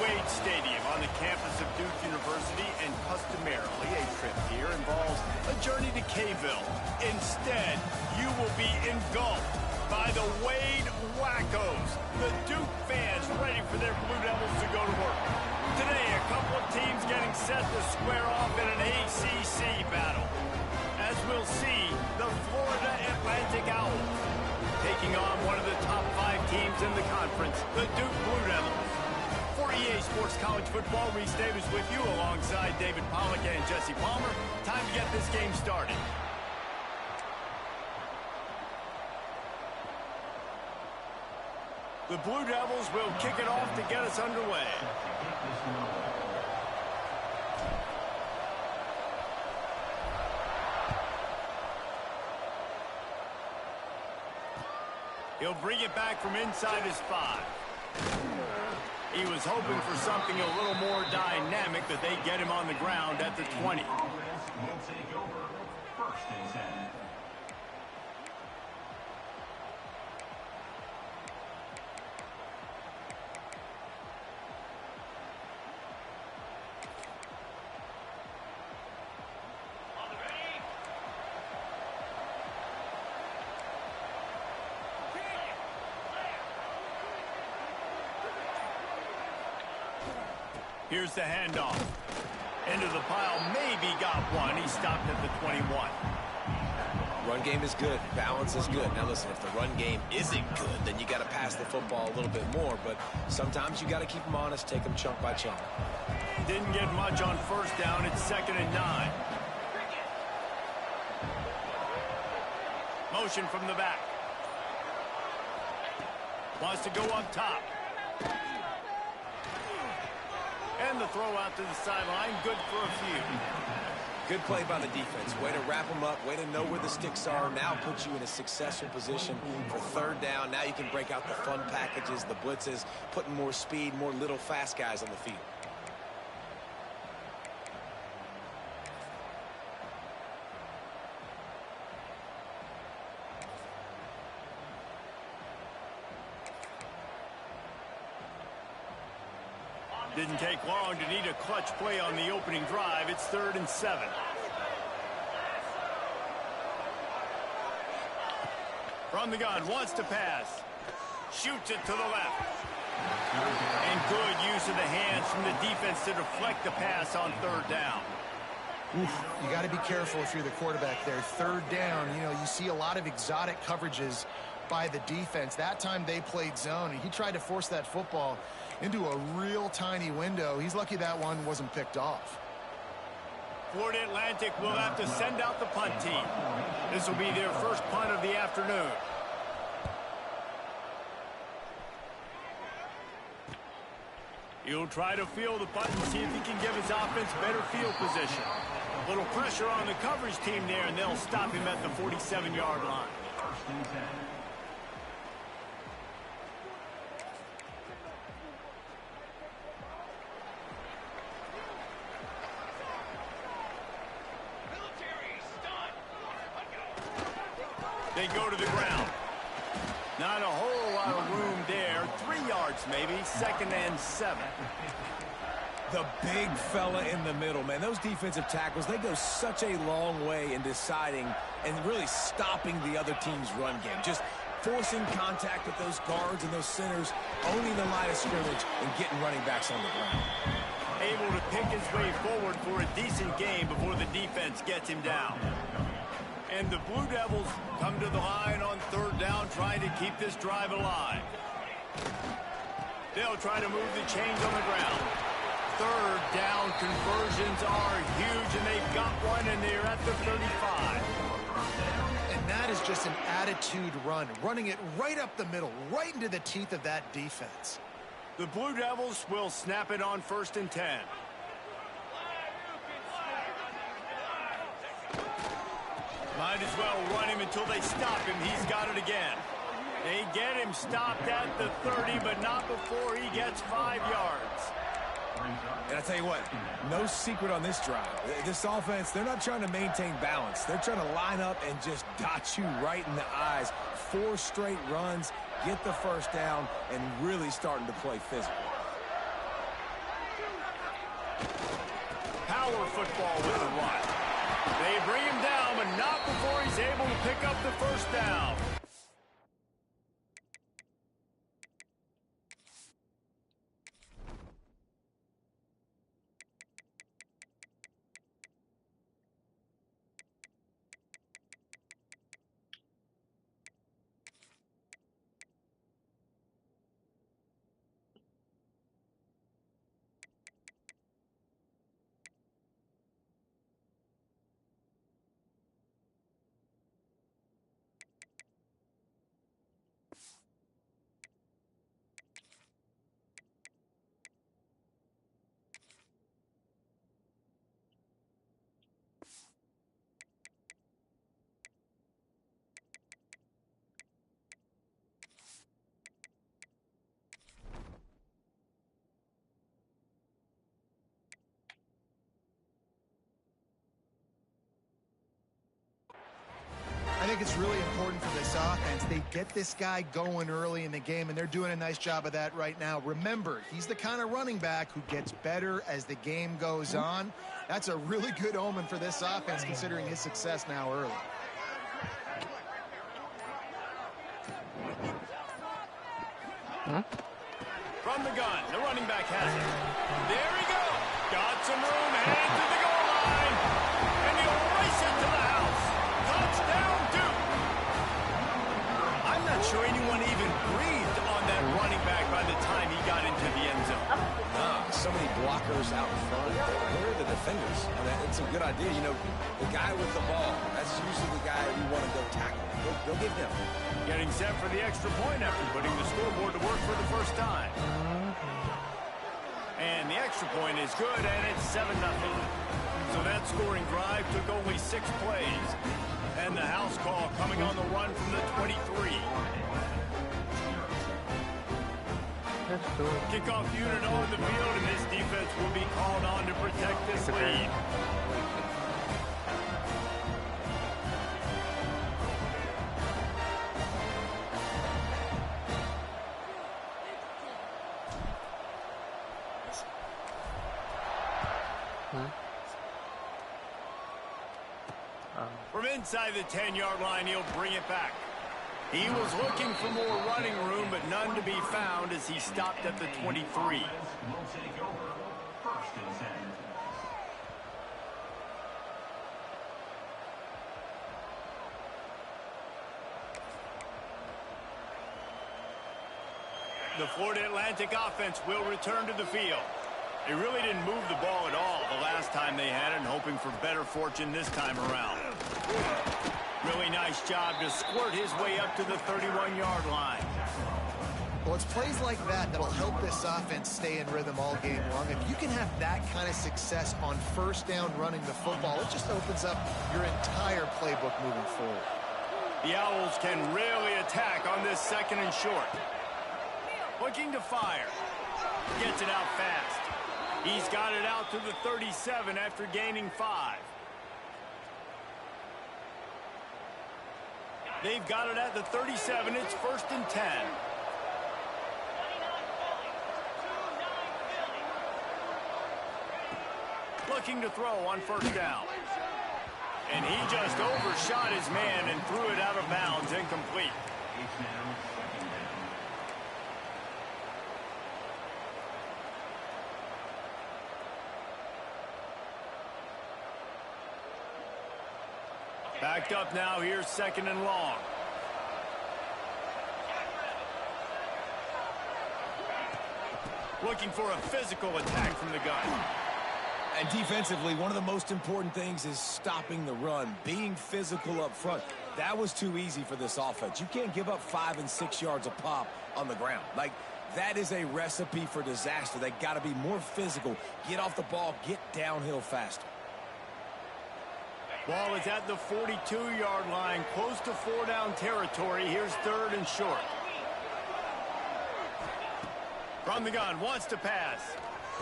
Wade Stadium on the campus of Duke University, and customarily a trip here involves a journey to K-ville. Instead, you will be engulfed by the Wade Wackos, the Duke fans ready for their Blue Devils to go to work. Today, a couple of teams getting set to square off in an ACC battle. As we'll see, the Florida Atlantic Owls taking on one of the top 5 teams in the conference, the Duke Blue Devils. For EA Sports College Football, Reese Davis with you alongside David Pollack and Jesse Palmer. Time to get this game started. The Blue Devils will kick it off to get us underway. He'll bring it back from inside his 5. He was hoping for something a little more dynamic, but they get him on the ground at the 20. Will take over 1st and 10. Here's the handoff. Into the pile, maybe got one. He stopped at the 21. Run game is good. Balance is good. Now listen, if the run game isn't good, then you got to pass the football a little bit more. But sometimes you got to keep them honest, take them chunk by chunk. Didn't get much on 1st down. It's 2nd and 9. Motion from the back. Wants to go up top. And the throw out to the sideline, good for a few. Good play by the defense. Way to wrap them up, way to know where the sticks are. Now put you in a successful position for 3rd down. Now you can break out the fun packages, the blitzes, putting more speed, more little fast guys on the field. Didn't take long to need a clutch play on the opening drive. It's 3rd and 7. From the gun, wants to pass. Shoots it to the left. And good use of the hands from the defense to deflect the pass on 3rd down. Oof, you got to be careful if you're the quarterback there. 3rd down, you know, you see a lot of exotic coverages by the defense. That time they played zone, and he tried to force that football into a real tiny window. He's lucky that one wasn't picked off. Florida Atlantic will have to send out the punt team. This will be their first punt of the afternoon. He'll try to field the punt and see if he can give his offense better field position. A little pressure on the coverage team there, and they'll stop him at the 47-yard line. 1st and 10. They go to the ground. Not a whole lot of room there. 3 yards maybe. 2nd and 7. The big fella in the middle, man. Those defensive tackles, they go such a long way in deciding and really stopping the other team's run game. Just forcing contact with those guards and those centers, owning the line of scrimmage, and getting running backs on the ground. Able to pick his way forward for a decent game before the defense gets him down. And the Blue Devils come to the line on 3rd down, trying to keep this drive alive. They'll try to move the chains on the ground. 3rd down conversions are huge, and they've got one, and they're at the 35. And that is just an attitude run, running it right up the middle, right into the teeth of that defense. The Blue Devils will snap it on 1st and 10. Might as well run him until they stop him. He's got it again. They get him stopped at the 30, but not before he gets 5 yards. And I tell you what, no secret on this drive. This offense, they're not trying to maintain balance. They're trying to line up and just dot you right in the eyes. 4 straight runs, get the 1st down, and really starting to play physical. power football with the run. They bring him down, but not before he's able to pick up the first down. I think it's really important for this offense. They get this guy going early in the game, and they're doing a nice job of that right now. Remember, he's the kind of running back who gets better as the game goes on. That's a really good omen for this offense, considering his success now early. From the gun, the running back has it. There he goes. Got some room, heading to the goal line. And he'll race it to the house. Touchdown, Duke. I'm not sure anyone even breathed on that running back by the time he got into the end zone. So many blockers out in front. Where are the defenders? I mean, it's a good idea. You know, the guy with the ball, that's usually the guy we want to go tackle. Go get him. Getting set for the extra point after putting the scoreboard to work for the first time. And the extra point is good, and it's 7-0. So that scoring drive took only 6 plays. And the house call coming on the run from the 23. Kickoff unit on the field, and this defense will be called on to protect this lead. From inside the 10-yard line, he'll bring it back. He was looking for more running room, but none to be found as he stopped at the 23. Will take over. First and 10. The Florida Atlantic offense will return to the field. They really didn't move the ball at all the last time they had it, and hoping for better fortune this time around. Really nice job to squirt his way up to the 31-yard line. Well, it's plays like that that'll help this offense stay in rhythm all game long. If you can have that kind of success on first down running the football, it just opens up your entire playbook moving forward. The Owls can really attack on this 2nd and short. Looking to fire. Gets it out fast. He's got it out to the 37 after gaining 5. They've got it at the 37. It's 1st and 10. Looking to throw on 1st down. And he just overshot his man and threw it out of bounds, incomplete. Backed up now, here's 2nd and long. Looking for a physical attack from the gun. And defensively, one of the most important things is stopping the run, being physical up front. That was too easy for this offense. You can't give up 5 and 6 yards a pop on the ground. Like, that is a recipe for disaster. They got to be more physical, get off the ball, get downhill faster. Ball is at the 42-yard line, close to 4-down territory. Here's 3rd and short. From the gun, wants to pass.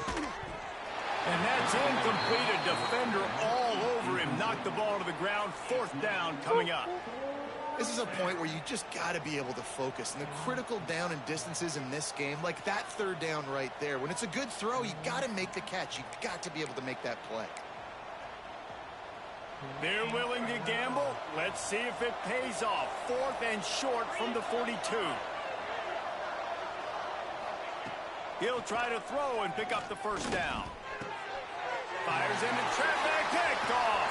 And that's incomplete. A defender all over him. Knocked the ball to the ground. 4th down coming up. This is a point where you just got to be able to focus. And the critical down and distances in this game, like that 3rd down right there, when it's a good throw, you got to make the catch. You got to be able to make that play. They're willing to gamble. Let's see if it pays off. 4th and short from the 42. He'll try to throw and pick up the first down. Fires into traffic, picked off.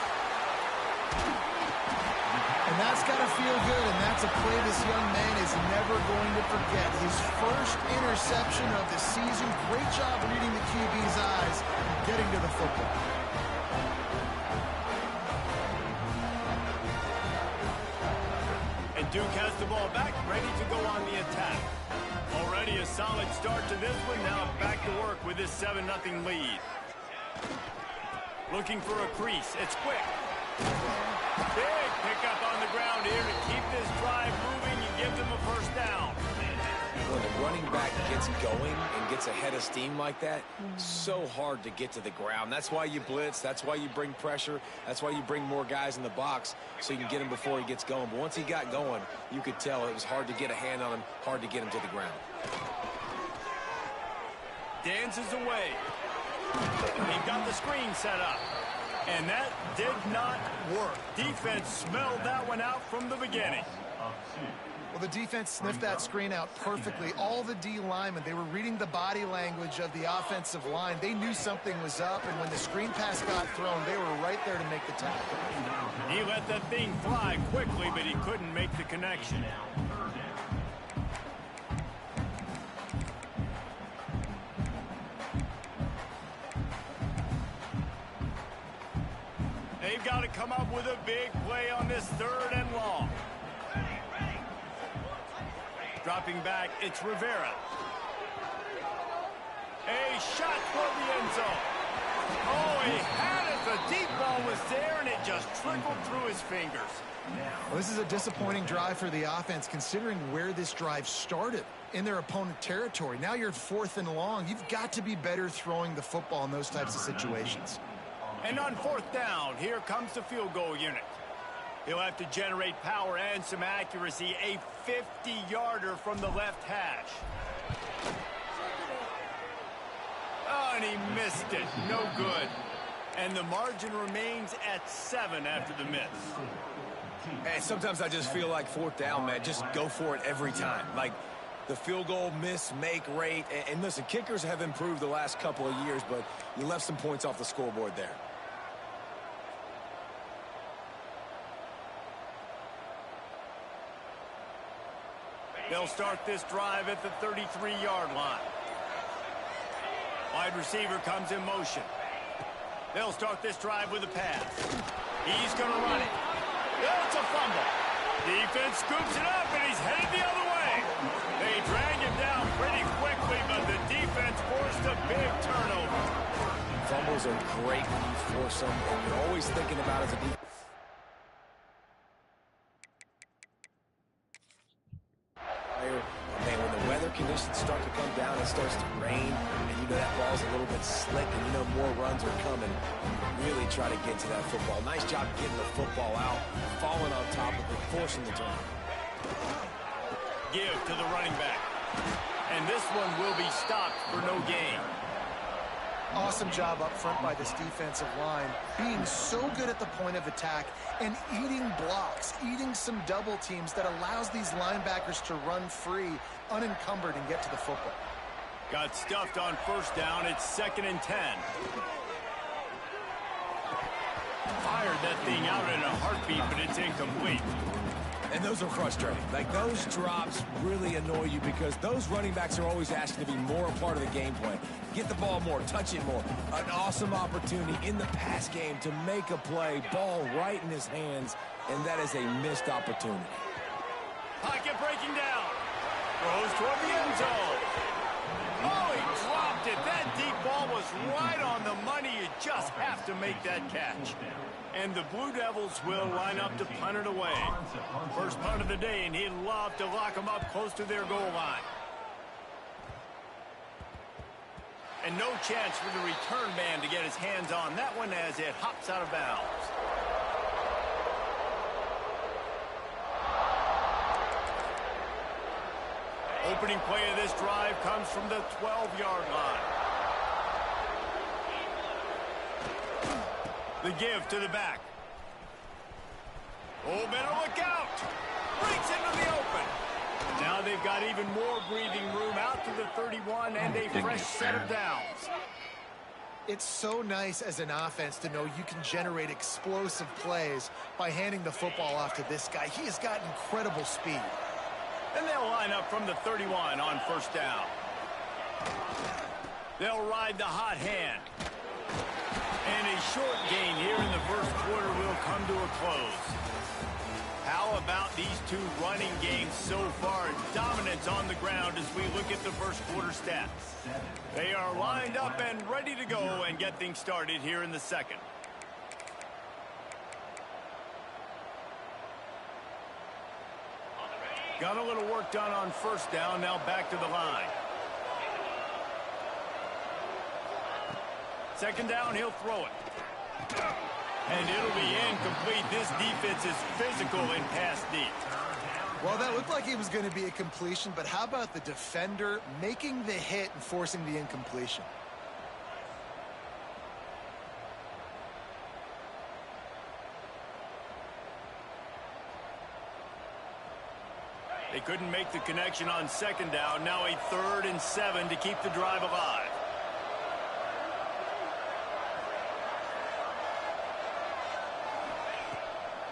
And that's got to feel good, and that's a play this young man is never going to forget. His first interception of the season. Great job reading the QB's eyes and getting to the football. And Duke has the ball back, ready to go on the attack. Already a solid start to this one. Now back to work with this 7-0 lead. Looking for a crease. It's quick. Big pickup on the ground here to keep this drive moving and give them a first down. When the running back gets going and gets ahead of steam like that, so hard to get to the ground. That's why you blitz. That's why you bring pressure. That's why you bring more guys in the box so you can get him before he gets going. But once he got going, you could tell it was hard to get a hand on him, hard to get him to the ground. Dances away. He got the screen set up. And that did not work. Defense smelled that one out from the beginning. Well, the defense sniffed that screen out perfectly. All the D linemen, they were reading the body language of the offensive line. They knew something was up, and when the screen pass got thrown, they were right there to make the tackle. He let that thing fly quickly, but he couldn't make the connection. They've got to come up with a big play on this 3rd and long. Dropping back, it's Rivera. A shot toward the end zone. Oh, he had it. The deep ball was there, and it just trickled through his fingers. Well, this is a disappointing drive for the offense, considering where this drive started, in their opponent territory. Now you're 4th and long. You've got to be better throwing the football in those types of situations. And on 4th down, here comes the field goal unit. He'll have to generate power and some accuracy. A 50-yarder from the left hash. Oh, and he missed it. No good. And the margin remains at 7 after the miss. And sometimes I just feel like 4th down, man. Just go for it every time. Like the field goal miss-make rate. And listen, kickers have improved the last couple of years, but you left some points off the scoreboard there. They'll start this drive at the 33-yard line. Wide receiver comes in motion. They'll start this drive with a pass. He's going to run it. It's a fumble. Defense scoops it up, and he's headed the other way. They drag him down pretty quickly, but the defense forced a big turnover. Fumbles are great when you force them, and you're always thinking about as a defense. Man, when the weather conditions start to come down, it starts to rain, and you know that ball's a little bit slick, and you know more runs are coming. Really try to get to that football. Nice job getting the football out, falling on top of it, forcing the turn. Give to the running back. And this one will be stopped for no gain. Awesome job up front by this defensive line, being so good at the point of attack and eating blocks, eating some double teams that allows these linebackers to run free, unencumbered, and get to the football. Got stuffed on 1st down. It's 2nd and 10. Fired that thing out in a heartbeat, but it's incomplete. And those are frustrating. Like, those drops really annoy you because those running backs are always asking to be more a part of the game plan. Get the ball more, touch it more. An awesome opportunity in the pass game to make a play, ball right in his hands, and that is a missed opportunity. Pocket breaking down. Throws toward the end zone. Oh, he dropped it. That deep ball was right on the money. You just have to make that catch. And the Blue Devils will line up to punt it away. First punt of the day, and he'd love to lock them up close to their goal line. And no chance for the return man to get his hands on that one as it hops out of bounds. Opening play of this drive comes from the 12-yard line. The give to the back. Oh, better look out. Breaks into the open. Now they've got even more breathing room out to the 31 and a fresh set of downs. It's so nice as an offense to know you can generate explosive plays by handing the football off to this guy. He has got incredible speed. And they'll line up from the 31 on first down. They'll ride the hot hand. And a short gain here in the first quarter will come to a close. How about these two running games so far? Dominance on the ground as we look at the first quarter stats. They are lined up and ready to go and get things started here in the second. Got a little work done on first down. Now back to the line. Second down, he'll throw it. And it'll be incomplete. This defense is physical in pass deep. Well, that looked like it was going to be a completion, but how about the defender making the hit and forcing the incompletion? They couldn't make the connection on second down. Now a 3rd and 7 to keep the drive alive.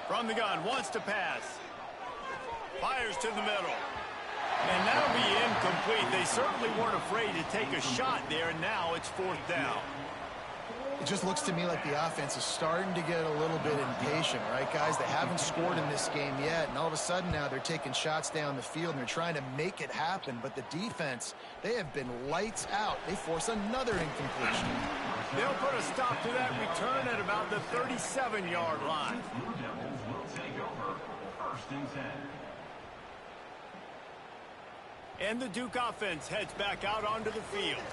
From the gun, wants to pass. Fires to the middle. And that'll be incomplete. They certainly weren't afraid to take a shot there, and now it's 4th down. It just looks to me like the offense is starting to get a little bit impatient, right, guys? They haven't scored in this game yet, and all of a sudden now they're taking shots down the field, and they're trying to make it happen. But the defense, they have been lights out. They force another incompletion. They'll put a stop to that return at about the 37-yard line. Blue Devils will take over 1st and 10. And the Duke offense heads back out onto the field.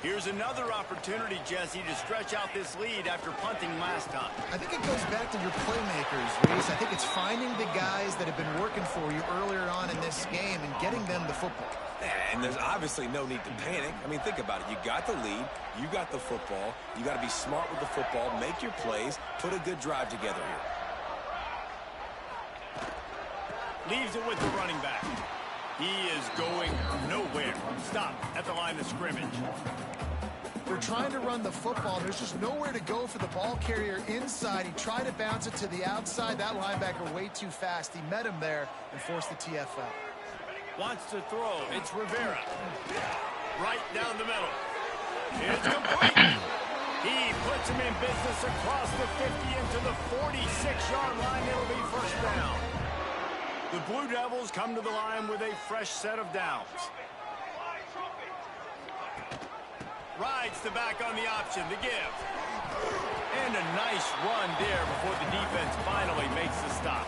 Here's another opportunity, Jesse, to stretch out this lead after punting last time. I think it goes back to your playmakers, Reese. I think it's finding the guys that have been working for you earlier on in this game and getting them the football. And there's obviously no need to panic. I mean, think about it. You got the lead. You got the football. You got to be smart with the football. Make your plays. Put a good drive together here. Leaves it with the running back. He is going nowhere. Stop at the line of scrimmage. They're trying to run the football. There's just nowhere to go for the ball carrier inside. He tried to bounce it to the outside. That linebacker way too fast. He met him there and forced the TFL. Wants to throw. It's Rivera. Right down the middle. It's complete. He puts him in business across the 50 into the 46-yard line. It'll be first down. The Blue Devils come to the line with a fresh set of downs. Rides the back on the option, the give. And a nice run there before the defense finally makes the stop.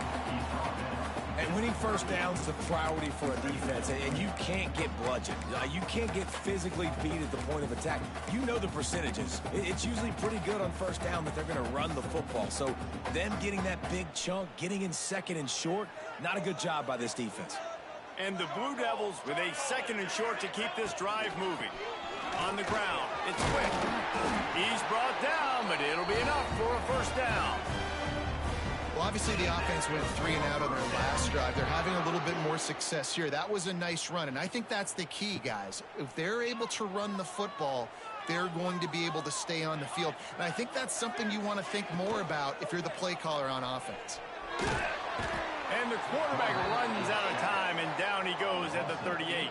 And winning first down is a priority for a defense, and you can't get bludgeoned. You can't get physically beat at the point of attack. You know the percentages. It's usually pretty good on first down that they're going to run the football. So them getting that big chunk, getting in second and short, not a good job by this defense. And the Blue Devils with a 2nd and short to keep this drive moving. On the ground, it's quick. He's brought down, but it'll be enough for a first down. Well, obviously the offense went 3 and out on their last drive. They're having a little bit more success here. That was a nice run, and I think that's the key, guys. If they're able to run the football, they're going to be able to stay on the field. And I think that's something you want to think more about if you're the play caller on offense. And the quarterback runs out of time, and down he goes at the 38.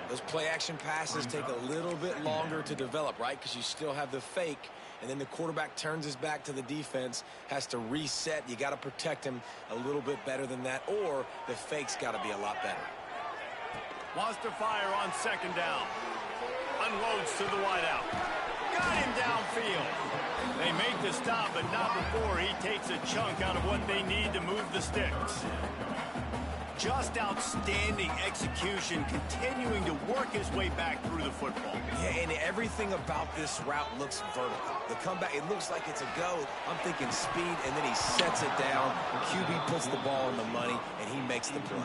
Those play-action passes take a little bit longer to develop, right? Because you still have the fake, and then the quarterback turns his back to the defense, has to reset. You got to protect him a little bit better than that, or the fake's got to be a lot better. Wants to fire on second down. Unloads to the wideout. Got him downfield. They make the stop, but not before he takes a chunk out of what they need to move the sticks. Just outstanding execution, continuing to work his way back through the football. Yeah, and everything about this route looks vertical. The comeback, it looks like it's a go. I'm thinking speed, and then he sets it down. QB puts the ball on the money, and he makes the play.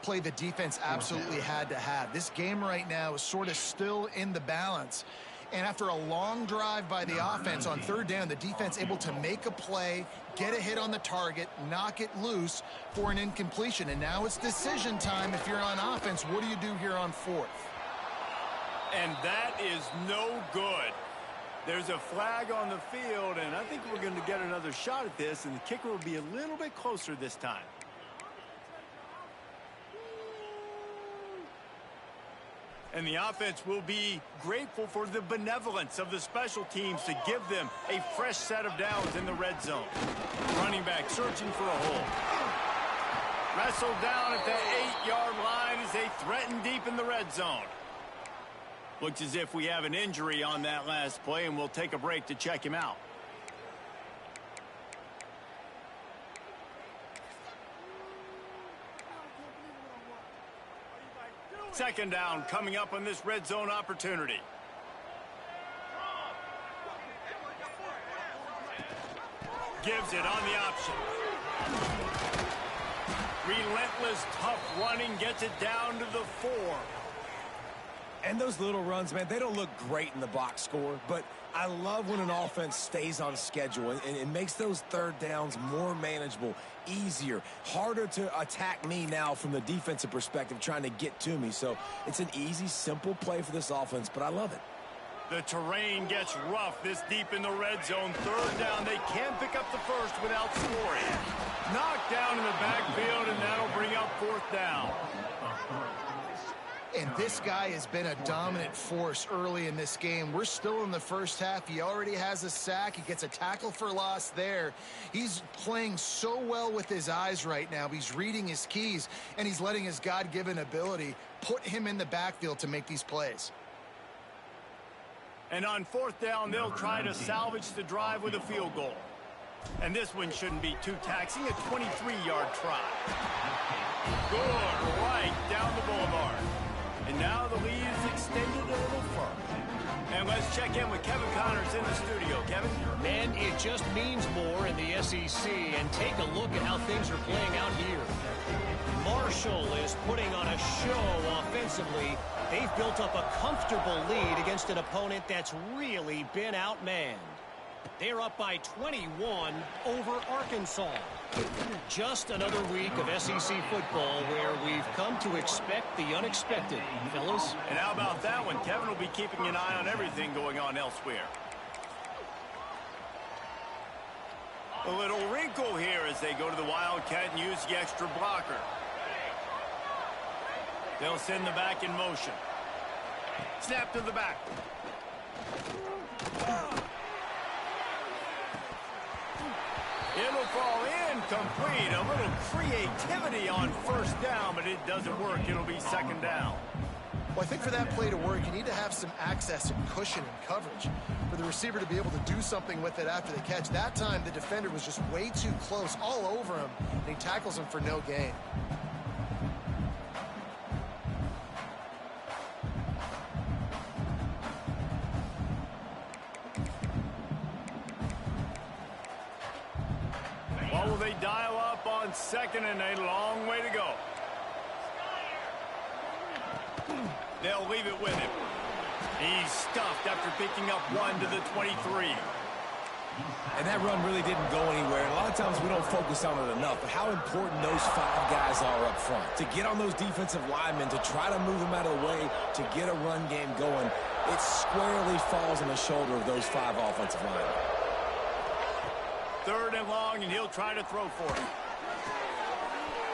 big play the defense absolutely had to have. This game right now is sort of still in the balance. And after a long drive by the offense on third down, the defense able to make a play, get a hit on the target, knock it loose for an incompletion. And now it's decision time if you're on offense. What do you do here on fourth? And that is no good. There's a flag on the field, and I think we're going to get another shot at this, and the kicker will be a little bit closer this time. And the offense will be grateful for the benevolence of the special teams to give them a fresh set of downs in the red zone. Running back searching for a hole. Wrestled down at the 8-yard line as they threaten deep in the red zone. Looks as if we have an injury on that last play, and we'll take a break to check him out. Second down coming up on this red zone opportunity. Gives it on the option. Relentless, tough running, gets it down to the 4. And those little runs, man, they don't look great in the box score, but I love when an offense stays on schedule and it makes those third downs more manageable, easier, harder to attack me now from the defensive perspective trying to get to me. So it's an easy, simple play for this offense, but I love it. The terrain gets rough this deep in the red zone. Third down, they can't pick up the first without scoring. Knocked down in the backfield, and that'll bring up fourth down. And this guy has been a dominant force early in this game. We're still in the first half. He already has a sack. He gets a tackle for loss there. He's playing so well with his eyes right now. He's reading his keys, and he's letting his God-given ability put him in the backfield to make these plays. And on fourth down, they'll try to salvage the drive with a field goal. And this one shouldn't be too taxing, a 23-yard try. Good, right down the boulevard. And now the lead is extended a little further. And let's check in with Kevin Connors in the studio. Kevin? Man, it just means more in the SEC. And take a look at how things are playing out here. Marshall is putting on a show offensively. They've built up a comfortable lead against an opponent that's really been outmanned. They're up by 21 over Arkansas. Just another week of SEC football where we've come to expect the unexpected, fellas. And how about that one? Kevin will be keeping an eye on everything going on elsewhere. A little wrinkle here as they go to the Wildcat and use the extra blocker. They'll send the back in motion. Snap to the back. It'll fall incomplete. A little creativity on first down, but it doesn't work. It'll be second down. Well, I think for that play to work, you need to have some access and cushion and coverage for the receiver to be able to do something with it after the catch. That time, the defender was just way too close, all over him, and he tackles him for no gain. What will they dial up on second and a long way to go? They'll leave it with him. He's stuffed after picking up 1 to the 23. And that run really didn't go anywhere. And a lot of times we don't focus on it enough, but how important those 5 guys are up front. To get on those defensive linemen, to try to move them out of the way, to get a run game going, it squarely falls on the shoulder of those 5 offensive linemen. Third and long, and he'll try to throw for it.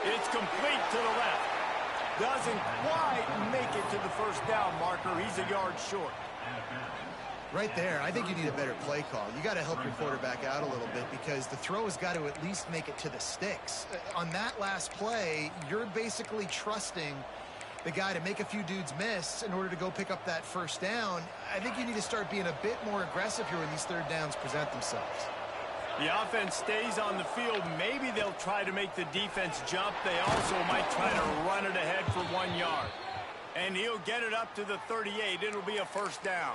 It's complete to the left. Doesn't quite make it to the first down marker. He's a yard short. Right there, I think you need a better play call. You got to help your quarterback out a little bit because the throw has got to at least make it to the sticks. On that last play, you're basically trusting the guy to make a few dudes miss in order to go pick up that first down. I think you need to start being a bit more aggressive here when these third downs present themselves. The offense stays on the field. Maybe they'll try to make the defense jump. They also might try to run it ahead for 1 yard. And he'll get it up to the 38. It'll be a first down.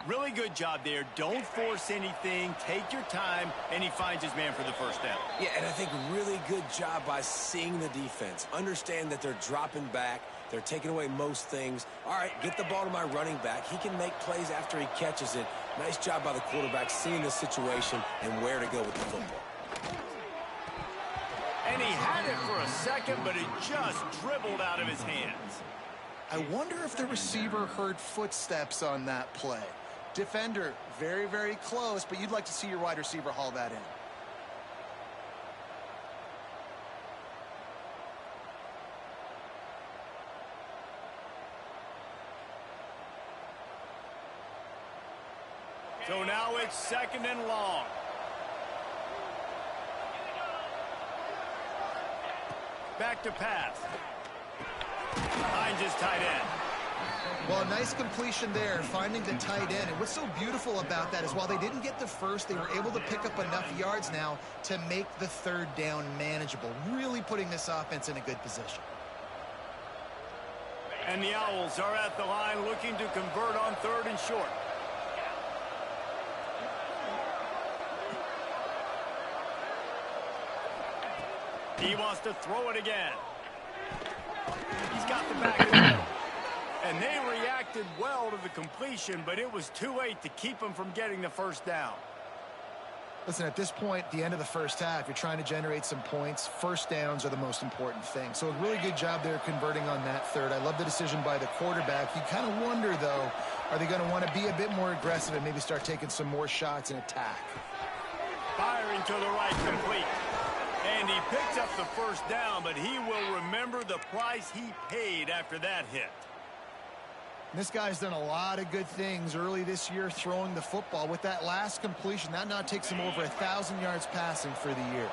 Really good job there. Don't force anything. Take your time, and he finds his man for the first down. Yeah, and I think really good job by seeing the defense. Understand that they're dropping back. They're taking away most things. All right, get the ball to my running back. He can make plays after he catches it. Nice job by the quarterback seeing the situation and where to go with the football. And he had it for a second, but it just dribbled out of his hands. I wonder if the receiver heard footsteps on that play. Defender, very, very close, but you'd like to see your wide receiver haul that in. So now it's 2nd and long. Back to pass. Finds his tight end. Well, a nice completion there, finding the tight end. And what's so beautiful about that is while they didn't get the first, they were able to pick up enough yards now to make the 3rd down manageable, really putting this offense in a good position. And the Owls are at the line looking to convert on 3rd and short. He wants to throw it again. He's got the back of the middle. And they reacted well to the completion, but it was too late to keep them from getting the first down. Listen, at this point, the end of the first half, you're trying to generate some points. First downs are the most important thing. So a really good job there converting on that 3rd. I love the decision by the quarterback. You kind of wonder, though, are they going to want to be a bit more aggressive and maybe start taking some more shots and attack? Firing to the right, complete. And he picks up the first down, but he will remember the price he paid after that hit. This guy's done a lot of good things early this year throwing the football. With that last completion, that now takes him over 1,000 yards passing for the year.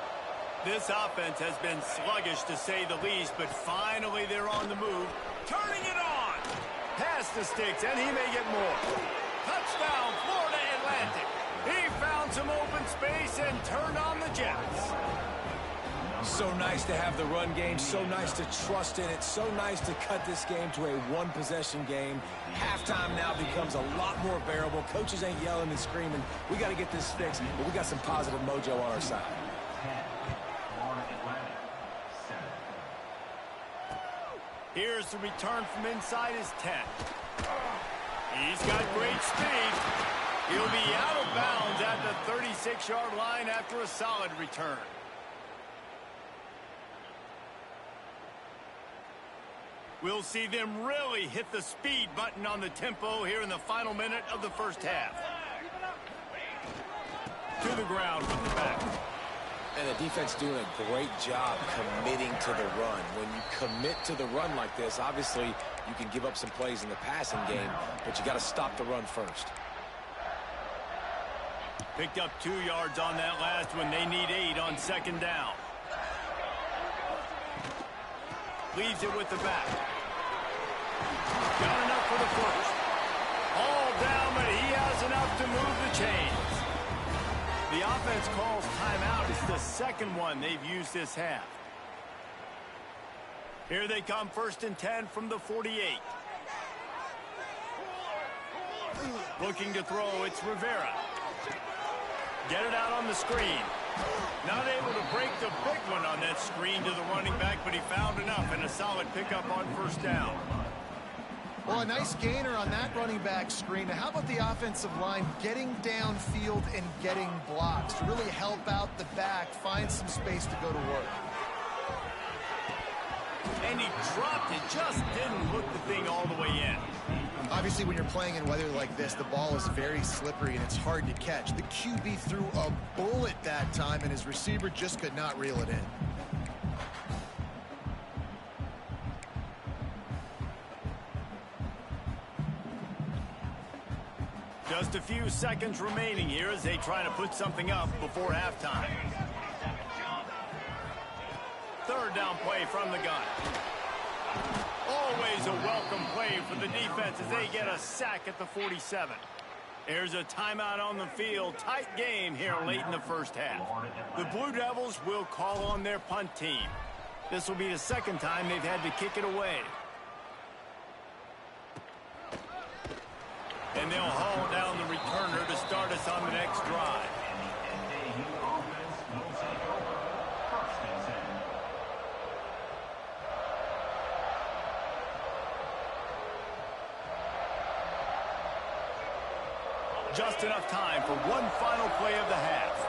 This offense has been sluggish to say the least, but finally they're on the move. Turning it on. Past the sticks, and he may get more. Touchdown, Florida Atlantic. He found some open space and turned on the Jets. So nice to have the run game, so nice to trust in it, so nice to cut this game to a one-possession game. Halftime now becomes a lot more bearable. Coaches ain't yelling and screaming. We got to get this fixed, but we got some positive mojo on our side. Here's the return from inside his 10. He's got great speed. He'll be out of bounds at the 36-yard line after a solid return. We'll see them really hit the speed button on the tempo here in the final minute of the first half. To the ground from the back. And the defense doing a great job committing to the run. When you commit to the run like this, obviously you can give up some plays in the passing game, but you got to stop the run first. Picked up 2 yards on that last one. They need 8 on 2nd down. Leaves it with the back. Got enough for the first. All down, but he has enough to move the chains. The offense calls timeout. It's the 2nd one they've used this half. Here they come, 1st and 10 from the 48. Looking to throw, it's Rivera. Get it out on the screen. Not able to break the big one on that screen to the running back, but he found enough and a solid pickup on 1st down. Well, a nice gainer on that running back screen. Now, how about the offensive line getting downfield and getting blocks to really help out the back, find some space to go to work? And he dropped it, just didn't hook the thing all the way in. Obviously, when you're playing in weather like this, the ball is very slippery and it's hard to catch. The QB threw a bullet that time, and his receiver just could not reel it in. Just a few seconds remaining here as they try to put something up before halftime. 3rd down play from the gun. Always a welcome play for the defense as they get a sack at the 47. There's a timeout on the field. Tight game here late in the first half. The Blue Devils will call on their punt team. This will be the 2nd time they've had to kick it away. And they'll haul down the start us on the next drive. FAU offense will take over. First and 10. Just enough time for one final play of the half.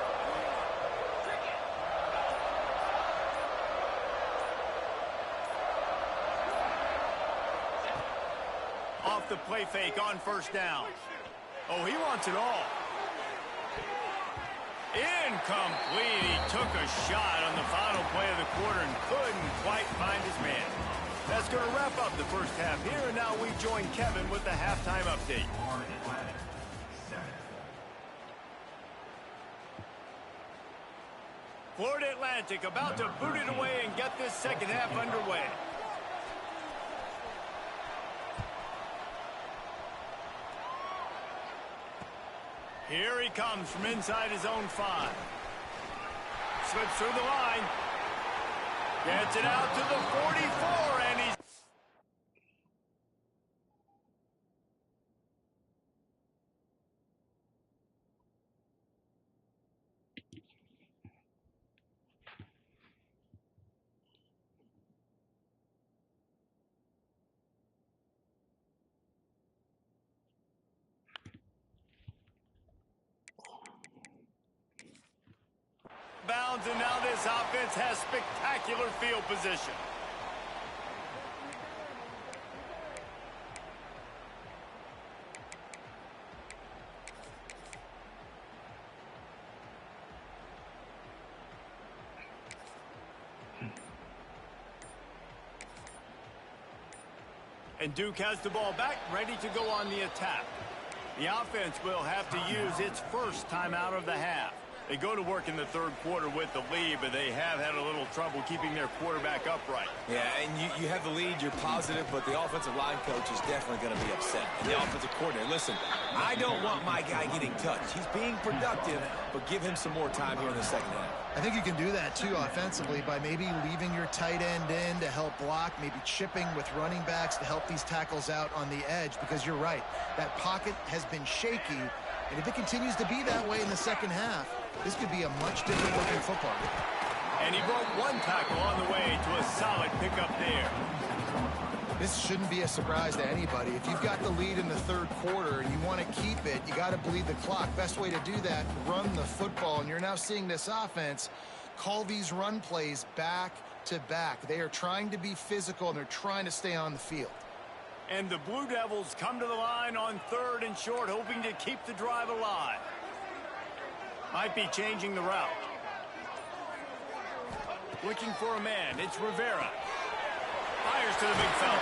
Off the play fake on first down. Oh, he wants it all. Incomplete. He took a shot on the final play of the quarter and couldn't quite find his man. That's going to wrap up the first half here, and now we join Kevin with the halftime update. Florida Atlantic about to boot it away and get this second half underway. Here he comes from inside his own 5. Slips through the line. Gets it out to the 44, and he's... bounds, and now this offense has spectacular field position. And Duke has the ball back, ready to go on the attack. The offense will have to use its first timeout of the half. They go to work in the third quarter with the lead, but they have had a little trouble keeping their quarterback upright. Yeah, and you have the lead, you're positive, but the offensive line coach is definitely going to be upset. And the offensive coordinator, listen, I don't want my guy getting touched. He's being productive, but give him some more time here in the second half. I think you can do that, too, offensively, by maybe leaving your tight end in to help block, maybe chipping with running backs to help these tackles out on the edge, because you're right. That pocket has been shaky, and if it continues to be that way in the second half, this could be a much different looking football. And he broke one tackle on the way to a solid pickup there. This shouldn't be a surprise to anybody. If you've got the lead in the third quarter and you want to keep it, you got to bleed the clock. Best way to do that, run the football. And you're now seeing this offense call these run plays back to back. They are trying to be physical, and they're trying to stay on the field. And the Blue Devils come to the line on third and short, hoping to keep the drive alive. Might be changing the route. Looking for a man. It's Rivera. Fires to the big fella.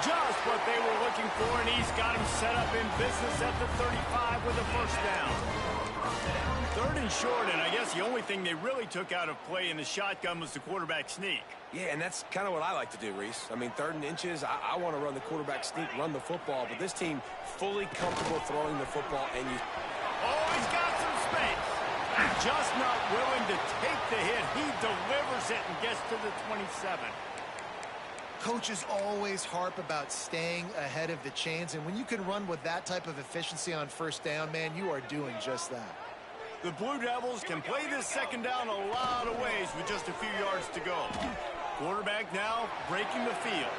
Just what they were looking for, and he's got him set up in business at the 35 with a first down. Third and short, and I guess the only thing they really took out of play in the shotgun was the quarterback sneak. Yeah, and that's kind of what I like to do, Reese. I mean, 3rd and inches, I want to run the quarterback sneak, run the football, but this team fully comfortable throwing the football, and you... Oh, he's got some space. Just not willing to take the hit. He delivers it and gets to the 27. Coaches always harp about staying ahead of the chains, and when you can run with that type of efficiency on first down, man, you are doing just that. The Blue Devils can play this second down a lot of ways with just a few yards to go. Quarterback now breaking the field.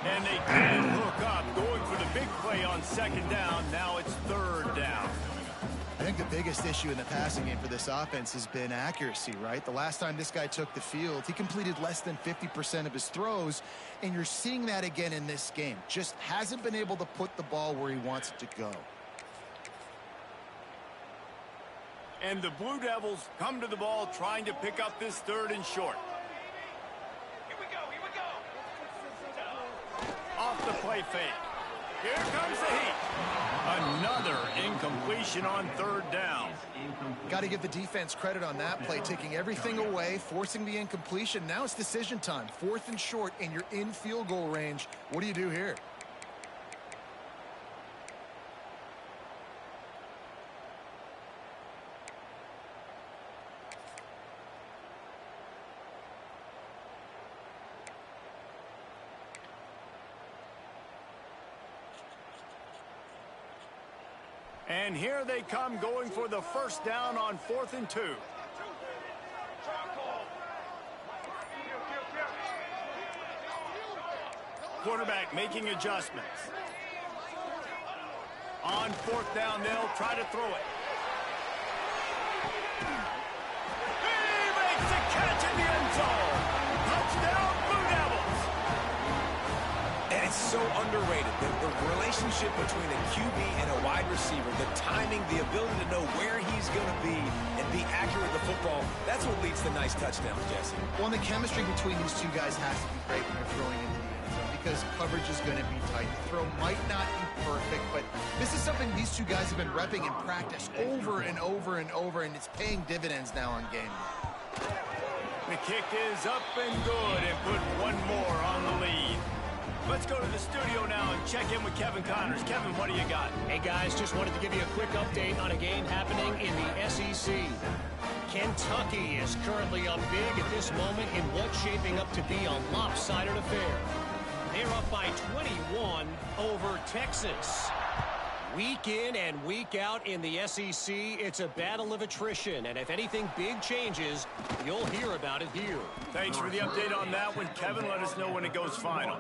And they couldn't hook up, going for the big play on second down. Now it's 3rd down. I think the biggest issue in the passing game for this offense has been accuracy, right? The last time this guy took the field, he completed less than 50% of his throws, and you're seeing that again in this game. Just hasn't been able to put the ball where he wants it to go. And the Blue Devils come to the ball trying to pick up this 3rd and short. Here we go. Off the play fake. Here comes the heat. Another incompletion on 3rd down. Got to give the defense credit on that play, taking everything away, forcing the incompletion. Now it's decision time. 4th and short, and you're in field goal range. What do you do here? And here they come going for the first down on 4th and 2. Quarterback making adjustments. On 4th down, they'll try to throw it. He makes a catch in the end zone. Touchdown, Blue Devils. And it's so underrated. The relationship between a QB and a wide receiver, the timing, the ability to know where he's going to be and be accurate with the football, that's what leads to nice touchdowns, Jesse. Well, and the chemistry between these two guys has to be great when they're throwing into the end zone because coverage is going to be tight. The throw might not be perfect, but this is something these two guys have been repping in practice over and over and over, and it's paying dividends now on game day. The kick is up and good and put one more on the lead. Let's go to the studio now and check in with Kevin Connors. Kevin, what do you got? Hey, guys, just wanted to give you a quick update on a game happening in the SEC. Kentucky is currently up big at this moment in what's shaping up to be a lopsided affair. They're up by 21 over Texas. Week in and week out in the SEC, it's a battle of attrition, and if anything big changes, you'll hear about it here. Thanks for the update on that one, Kevin. Let us know when it goes final.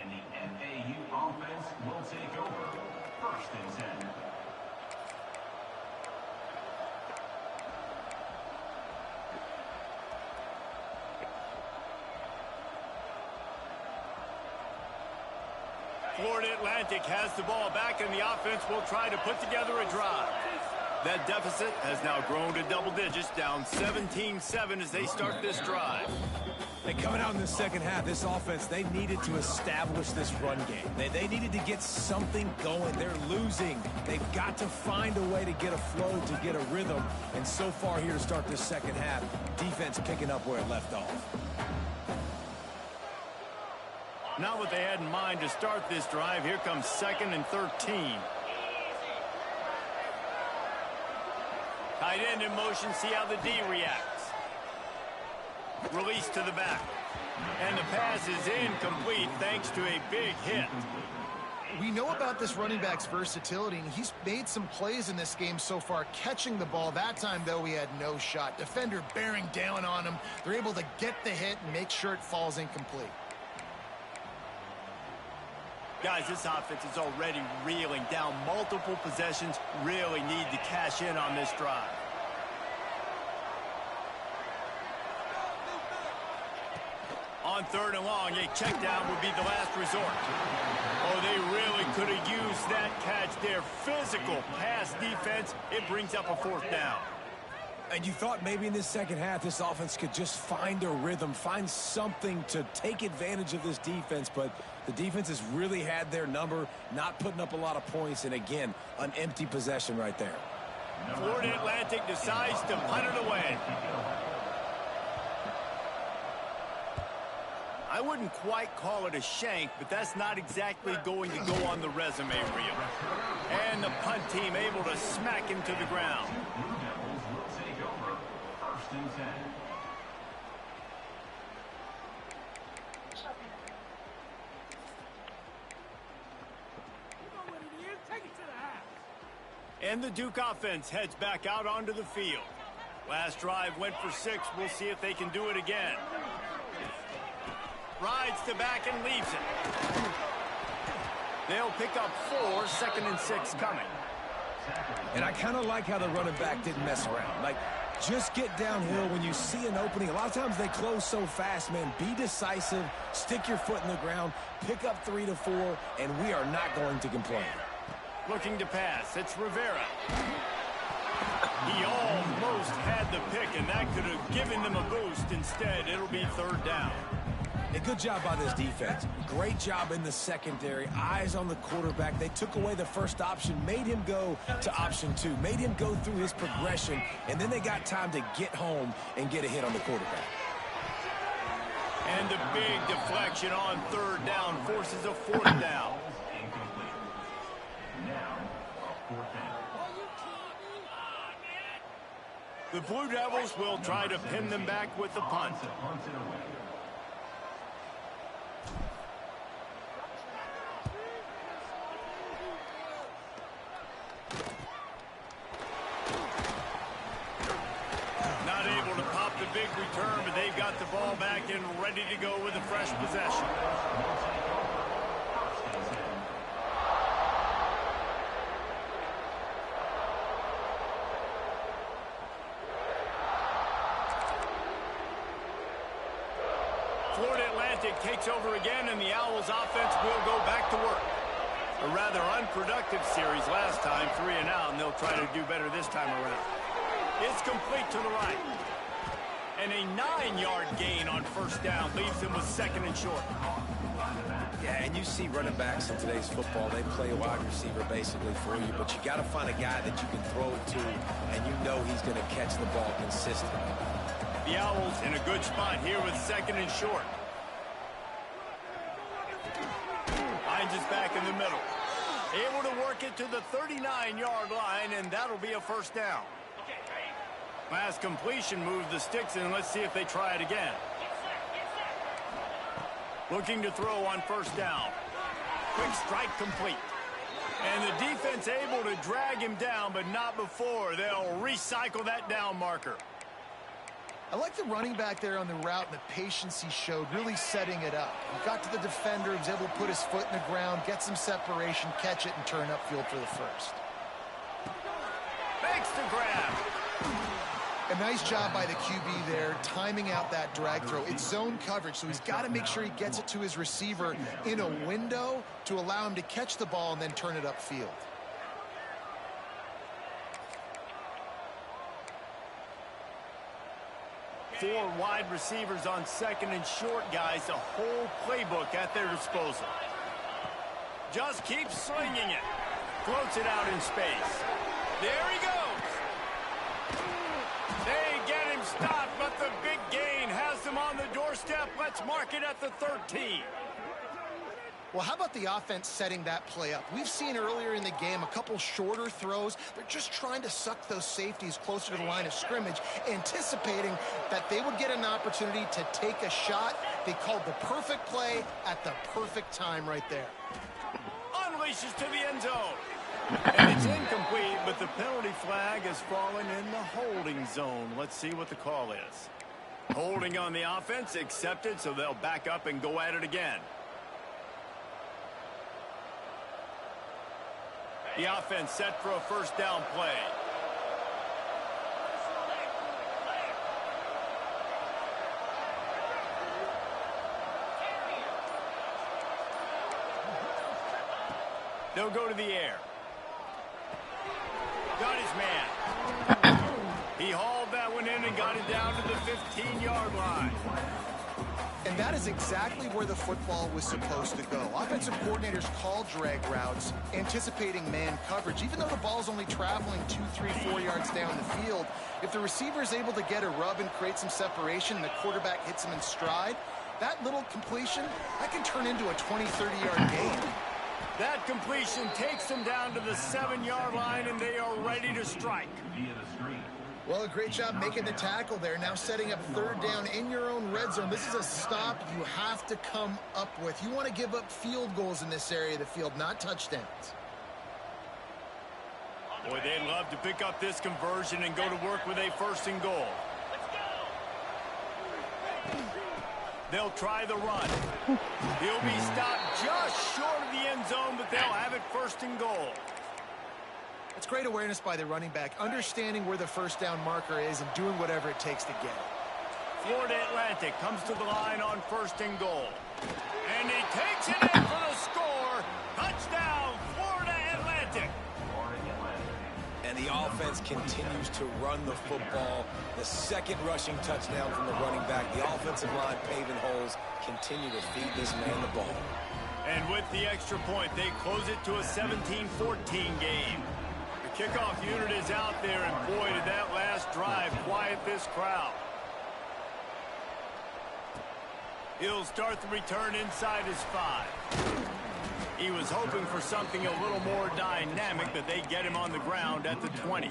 And the FAU offense will take over. 1st and 10. Florida Atlantic has the ball back, and the offense will try to put together a drive. That deficit has now grown to double digits, down 17-7 as they start this drive. And coming out in the second half, this offense, they needed to establish this run game. They needed to get something going. They're losing. They've got to find a way to get a flow, to get a rhythm. And so far here to start this second half, defense picking up where it left off. Not what they had in mind to start this drive. Here comes 2nd and 13. Tight end in motion. See how the D reacts. Release to the back. And the pass is incomplete thanks to a big hit. We know about this running back's versatility, and he's made some plays in this game so far, catching the ball. That time, though, he had no shot. Defender bearing down on him. They're able to get the hit and make sure it falls incomplete. Guys, this offense is already reeling down multiple possessions. Really need to cash in on this drive. On 3rd and long, a check down would be the last resort. Oh, they really could have used that catch there. Physical pass defense. It brings up a 4th down. And you thought maybe in this second half, this offense could just find a rhythm, find something to take advantage of this defense, but the defense has really had their number, not putting up a lot of points, and again, an empty possession right there. Florida Atlantic decides to punt it away. I wouldn't quite call it a shank, but that's not exactly going to go on the resume reel. And the punt team able to smack him to the ground. Blue Devils will take over. 1st and 10. And the Duke offense heads back out onto the field. Last drive went for 6. We'll see if they can do it again. Rides to back and leaves it. They'll pick up 4, 2nd and 6 coming. And I kind of like how the running back didn't mess around. Like, just get downhill when you see an opening. A lot of times they close so fast, man. Be decisive, stick your foot in the ground, pick up 3 to 4, and we are not going to complain. Looking to pass. It's Rivera. He almost had the pick, and that could have given them a boost. Instead, it'll be 3rd down. A good job by this defense. Great job in the secondary. Eyes on the quarterback. They took away the first option, made him go to option 2, made him go through his progression, and then they got time to get home and get a hit on the quarterback. And the big deflection on 3rd down forces a 4th down. Incomplete. Now, 4th down. The Blue Devils will try to pin them back with the punt. To punt it away. to go with a fresh possession. Florida Atlantic takes over again, and the Owls offense will go back to work. A rather unproductive series last time, 3 and out, and they'll try to do better this time around. It's complete to the right. And a 9-yard gain on first down leaves him with 2nd and short. Yeah, and you see running backs in today's football, they play a wide receiver basically for you, but you got to find a guy that you can throw it to, and you know he's going to catch the ball consistently. The Owls in a good spot here with 2nd and short. Hines is back in the middle. Able to work it to the 39-yard line, and that'll be a first down. Last completion moved the sticks in. Let's see if they try it again. Looking to throw on first down. Quick strike complete. And the defense able to drag him down, but not before. They'll recycle that down marker. I like the running back there on the route and the patience he showed, really setting it up. He got to the defender, he was able to put his foot in the ground, get some separation, catch it, and turn upfield for the first. Makes the grab. A nice job by the QB there, timing out that drag throw. It's zone coverage, so he's got to make sure he gets it to his receiver in a window to allow him to catch the ball and then turn it upfield. Four wide receivers on 2nd and short, guys. A whole playbook at their disposal. Just keeps slinging it. Floats it out in space. There he goes. They get him stopped, but the big gain has them on the doorstep. Let's mark it at the 13. Well, how about the offense setting that play up? We've seen earlier in the game a couple shorter throws. They're just trying to suck those safeties closer to the line of scrimmage, anticipating that they would get an opportunity to take a shot. They called the perfect play at the perfect time right there. Unleashes to the end zone. And it's incomplete, but the penalty flag has fallen in the holding zone. Let's see what the call is. Holding on the offense, accepted, so they'll back up and go at it again. The offense set for a first down play. They'll go to the air. Got his man. He hauled that one in and got it down to the 15-yard line. And that is exactly where the football was supposed to go. Offensive coordinators call drag routes, anticipating man coverage. Even though the ball's only traveling 2, 3, 4 yards down the field, if the receiver is able to get a rub and create some separation and the quarterback hits him in stride, that little completion, that can turn into a 20, 30-yard gain. That completion takes them down to the 7-yard line, and they are ready to strike. Well, a great job making the tackle there. Now setting up third down in your own red zone. This is a stop you have to come up with. You want to give up field goals in this area of the field, not touchdowns. Boy, they'd love to pick up this conversion and go to work with a 1st and goal. They'll try the run. He'll be stopped just short of the end zone, but they'll have it 1st and goal. It's great awareness by the running back, understanding where the first down marker is and doing whatever it takes to get it. Florida Atlantic comes to the line on 1st and goal. And he takes it in for the score. Touchdown, Florida Atlantic. And the offense continues to run the football. The 2nd rushing touchdown from the running back. The offensive line paving holes. Continue to feed this man the ball. And with the extra point, they close it to a 17-14 game. The kickoff unit is out there, and boy, did that last drive quiet this crowd. He'll start the return inside his 5. He was hoping for something a little more dynamic, but they get him on the ground at the 20.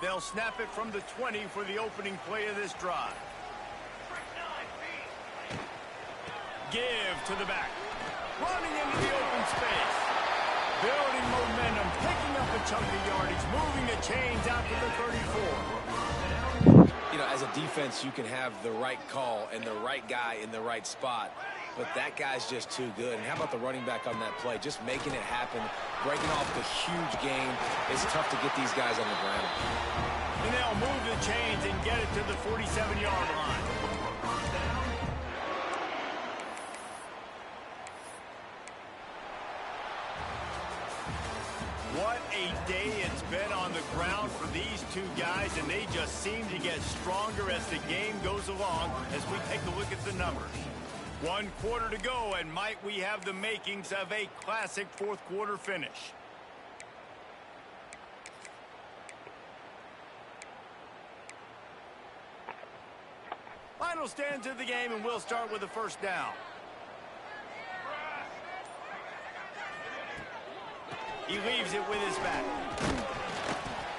They'll snap it from the 20 for the opening play of this drive. give to the back. Running into the open space. Building momentum, picking up a chunk of yardage, moving the chains out to the 34. You know, as a defense, you can have the right call and the right guy in the right spot, but that guy's just too good. And how about the running back on that play? Just making it happen, breaking off the huge game. It's tough to get these guys on the ground. And they'll move the chains and get it to the 47-yard line. What a day it's been on the ground for these two guys, and they just seem to get stronger as the game goes along as we take a look at the numbers. 1 quarter to go, and might we have the makings of a classic fourth-quarter finish. Final stands of the game, and we'll start with the first down. He leaves it with his back.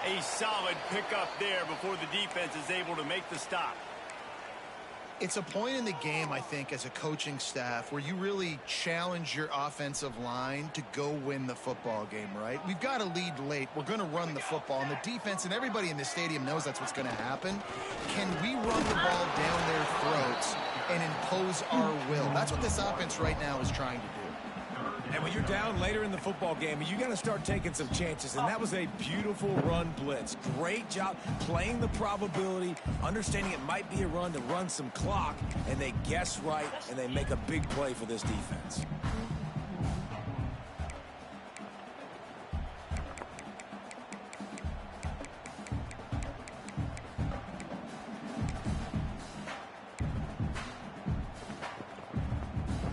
A solid pickup there before the defense is able to make the stop. It's a point in the game, I think, as a coaching staff where you really challenge your offensive line to go win the football game, right? We've got to lead late. We're going to run the football. And the defense and everybody in the stadium knows that's what's going to happen. Can we run the ball down their throats and impose our will? That's what this offense right now is trying to do. And when you're down later in the football game, you got to start taking some chances. And that was a beautiful run blitz. Great job playing the probability, understanding it might be a run to run some clock, and they guess right, and they make a big play for this defense.